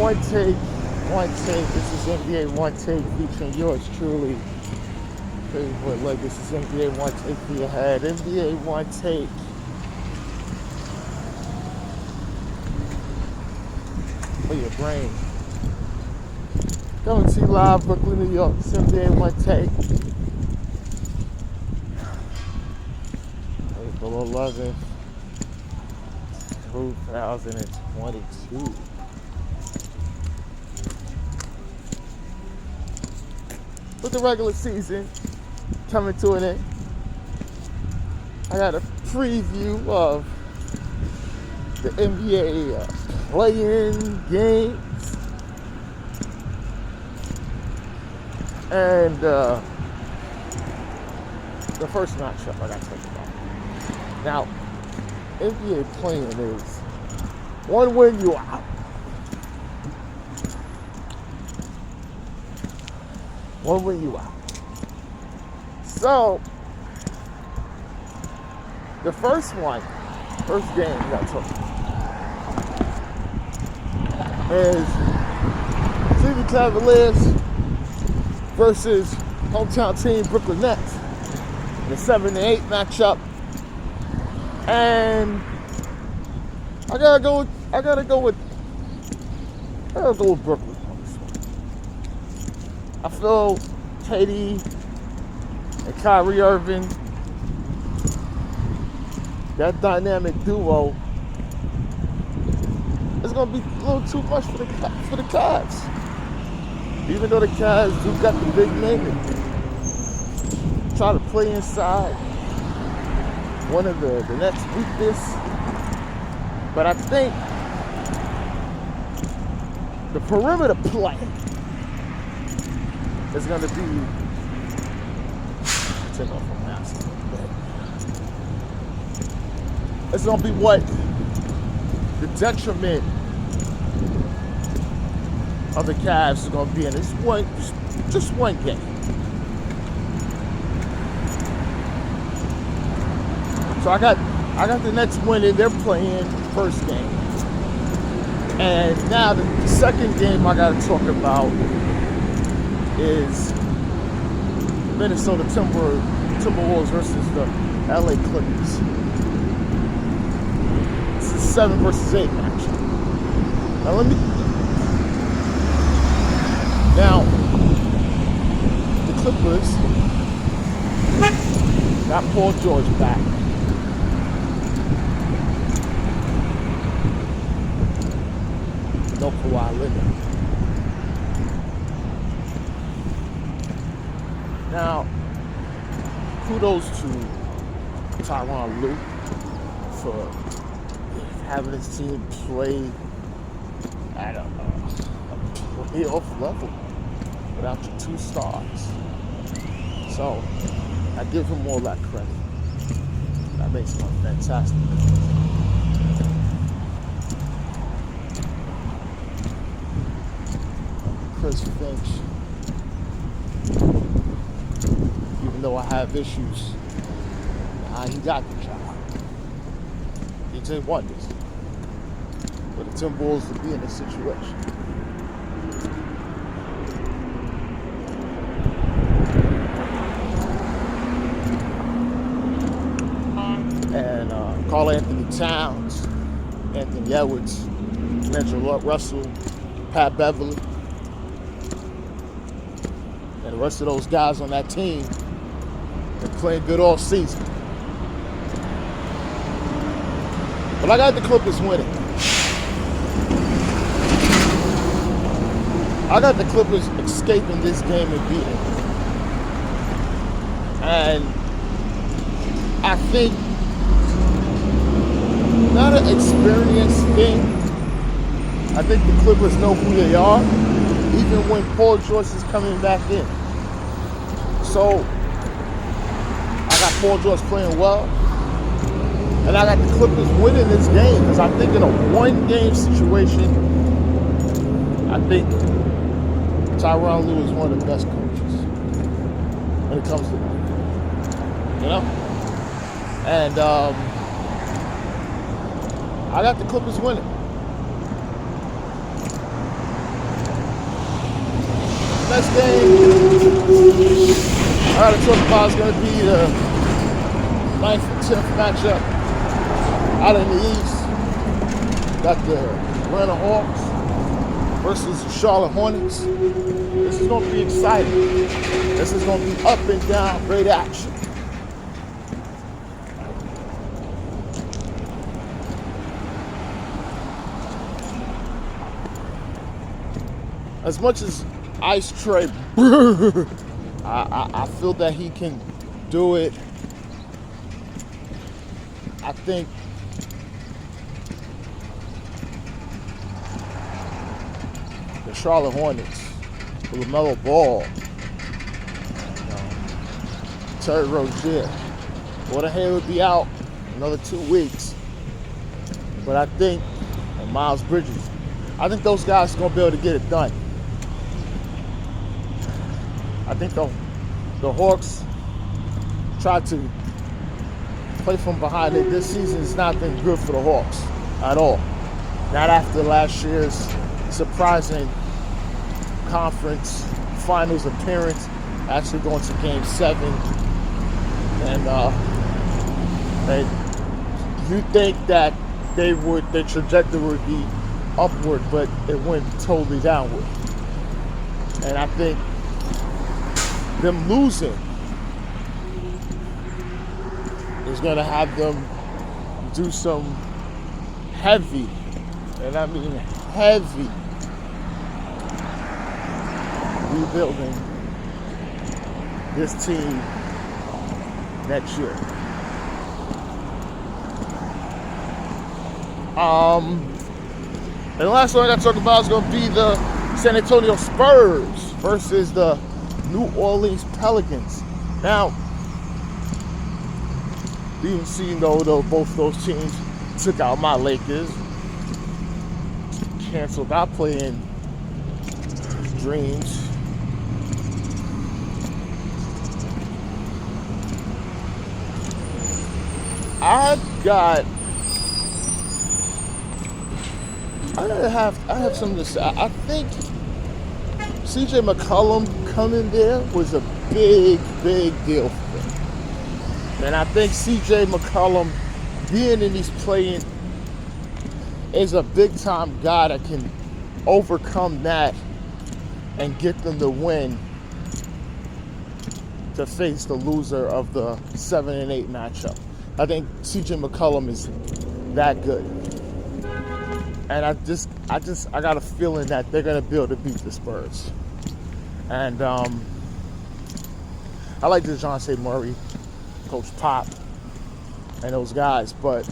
One take. This is NBA One Take featuring yours truly. Favorite leg. This is NBA One Take for your head. NBA One Take. For your brain. Coming to you live, Brooklyn, New York. It's NBA One Take. April 11th, 2022. With the regular season coming to an end, I got a preview of the NBA play-in games and the first matchup I got to talk about. Now, NBA play-in is one win, you out. One win, you out. So, the first game we got to talk about is Cleveland Cavaliers versus hometown team Brooklyn Nets in the 7-8 matchup. And I gotta go with Brooklyn on this one. I feel KD and Kyrie Irving, that dynamic duo, is gonna be a little too much for the Cavs. Even though the Cavs do got the big men and try to play inside one of the Nets' weakness, but I think the perimeter play is going to be it's going to be what the detriment of the Cavs is going to be in this just one game. So I got the Nets winning. They're playing first game, and now the second game I got to talk about is Minnesota Timberwolves versus the LA Clippers. It's a 7 versus 8 match. Now the Clippers got Paul George back. No Kawhi Leonard. Now, kudos to Tyronn Lue for having his team play at a playoff level without your 2 stars. So, I give him all that credit. That makes him fantastic. Chris Finch, even though I have issues, he got the job. He did wonders for the Timberwolves to be in this situation. And Karl Anthony Towns, Anthony Edwards, D'Angelo Russell, Pat Beverly, and the rest of those guys on that team are playing good all season. But I got the Clippers winning. I got the Clippers escaping this game and beating it. And I think not an experience thing. I think the Clippers know who they are, even when Paul George is coming back in. So, I got Paul George playing well, and I got the Clippers winning this game, because I think in a one-game situation, I think Tyronn Lue is one of the best coaches when it comes to that. You know? And I got the Clippers winning. Next game I gotta talk about is gonna be the 9th and 10th matchup out in the East. Got the Atlanta Hawks versus the Charlotte Hornets. This is gonna be exciting. This is gonna be up and down, great action. As much as Ice Tray, I feel that he can do it. I think the Charlotte Hornets, LaMelo Ball, Terry Rozier, Gordon Hayward would be out another 2 weeks. But I think, and Miles Bridges, I think those guys are going to be able to get it done. I think the Hawks tried to play from behind. This season has not been good for the Hawks at all. Not after last year's surprising conference finals appearance, actually going to Game 7. And you think that their trajectory would be upward, but it went totally downward. And I think them losing is going to have them do some heavy, and I mean heavy, rebuilding this team next year. And the last one I got to talk about is going to be the San Antonio Spurs versus the New Orleans Pelicans. Now, you can see, though, both those teams took out my Lakers, canceled our playing dreams. I have something to say. I think CJ McCollum coming there was a big deal for them. And I think CJ McCollum being in these playing is a big time guy that can overcome that and get them to win to face the loser of the 7 and 8 matchup. I think CJ McCollum is that good. And I got a feeling that they're gonna be able to beat the Spurs. And I like DeJounte Murray, Coach Pop, and those guys, but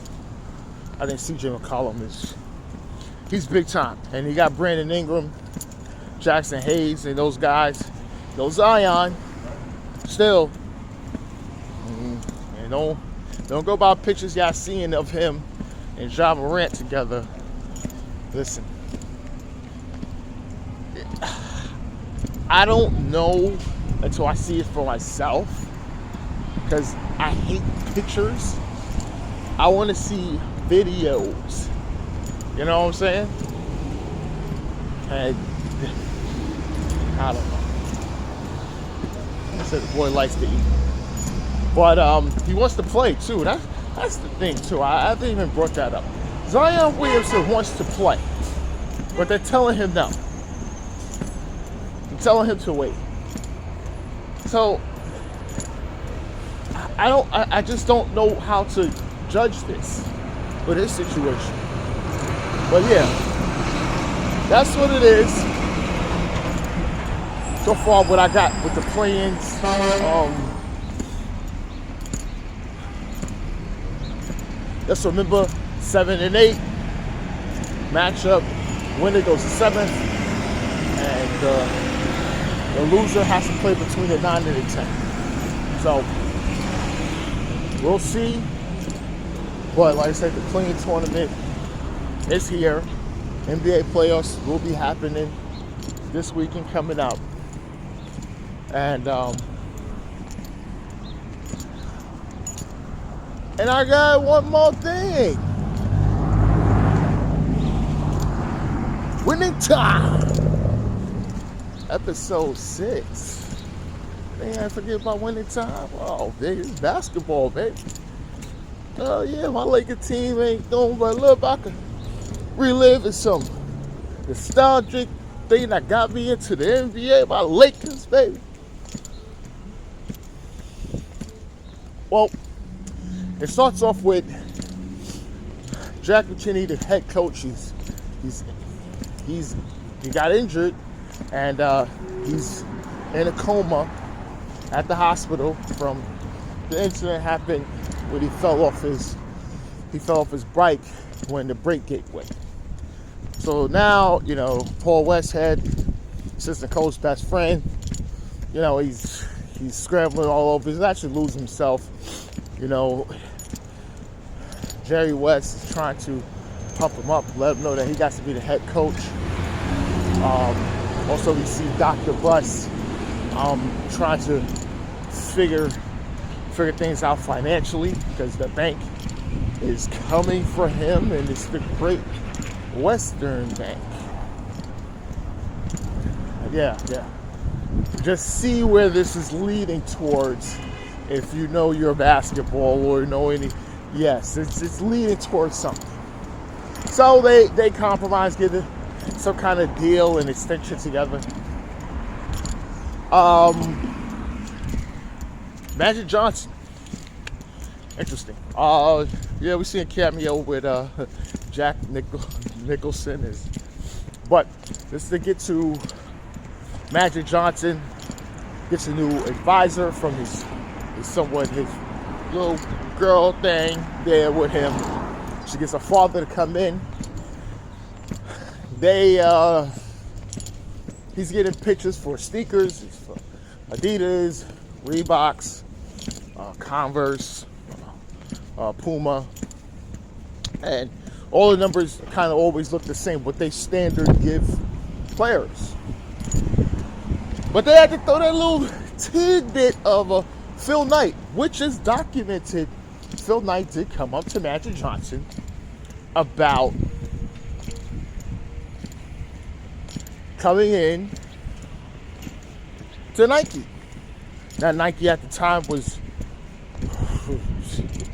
I think CJ McCollum he's big time. And you got Brandon Ingram, Jackson Hayes, and those guys. No Zion, still. And don't go by pictures y'all seeing of him and Ja Morant together. Listen, I don't know until I see it for myself, because I hate pictures. I want to see videos. You know what I'm saying? And I don't know. I said the boy likes to eat. But he wants to play too. That's the thing too. I haven't even brought that up. Zion Williamson wants to play, but they're telling him no. They're telling him to wait. So I just don't know how to judge this with his situation. But yeah, that's what it is. So far, what I got with the play-ins. Just remember, 7 and 8 matchup. Winner goes to 7th, and the loser has to play between the 9 and the 10. So we'll see. But like I said, the play-in tournament is here. NBA playoffs will be happening this weekend coming up, and I got one more thing. Winningtime. Episode 6. Man, I forget about winning time. Oh, baby, it's basketball, baby. Oh, yeah, my Lakers team ain't doing but look, I can relive some nostalgic thing that got me into the NBA, my Lakers, baby. Well, it starts off with Jack McKinney, the head coach. He got injured, and he's in a coma at the hospital from the incident happened when he fell off his bike when the brake gate went. So now, Paul Westhead, assistant coach, best friend, he's scrambling all over. He's actually losing himself. Jerry West is trying to pump him up, let him know that he got to be the head coach. Also, we see Dr. Buss trying to figure things out financially because the bank is coming for him, and it's the Great Western Bank. Yeah. Just see where this is leading towards. If you know your basketball or know any, yes, it's leading towards something. So they compromise, get some kind of deal and extension together. Magic Johnson, interesting. Yeah, we see a cameo with Jack Nicholson but just to get to Magic Johnson, gets a new advisor from his little girl thing there with him. She gets a father to come in. He's getting pictures for sneakers, for Adidas, Reeboks, Converse, Puma, and all the numbers kind of always look the same, what they standard give players. But they had to throw that little tidbit of Phil Knight, which is documented. Phil Knight did come up to Magic Johnson about coming in to Nike. Now, Nike at the time was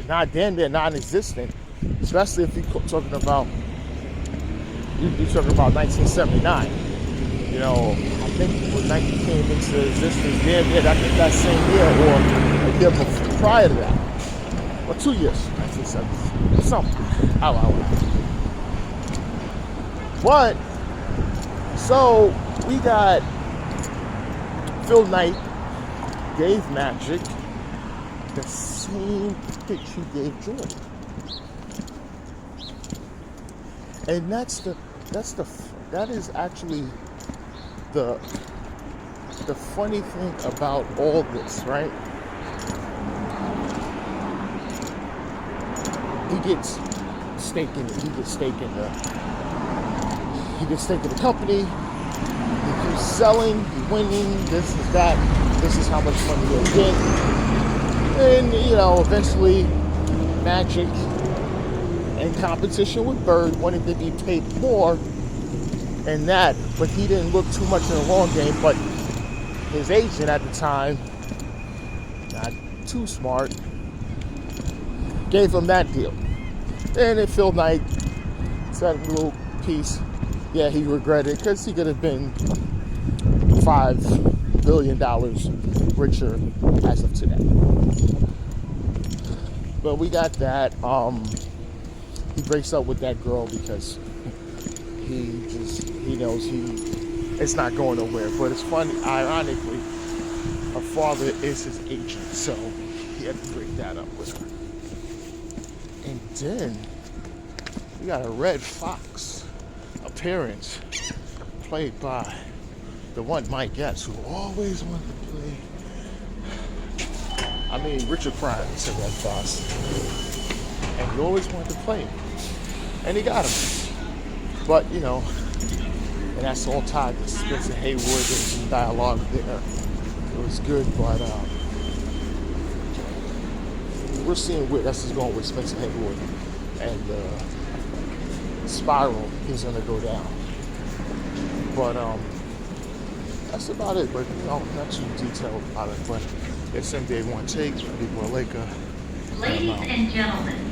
not damn near non-existent, especially if you're talking about 1979. I think when Nike came into existence, damn near I think that same year or a year before, prior to that, or 2 years, 1970, something. I don't know. But so we got Phil Knight gave Magic the same pitch he gave Jordan, and that is actually the funny thing about all this, right? He gets stake in the company. He keeps selling, he's winning, this is that, this is how much money he'll get. And, eventually Magic, in competition with Bird, wanted to be paid more and that, but he didn't look too much in the long game. But his agent at the time, not too smart, gave him that deal. And then Phil Knight said a little piece, yeah, he regretted it because he could have been $5 billion richer as of today. But we got that. He breaks up with that girl because he knows it's not going nowhere. But it's funny, ironically, her father is his agent, so he had to break that up with her. And then we got a Red Fox appearance played by the one Mike Epps, who always wanted to play. Richard Pryor said Red Fox, and he always wanted to play him, and he got him. But and that's all tied to Spencer Haywood. There's some dialogue there. It was good, but we're seeing where this is going with Spencer Haywood, and spiral is going to go down. But that's about it. But not too detailed about it. But it's NBA Onetake. People are like, Ladies and gentlemen.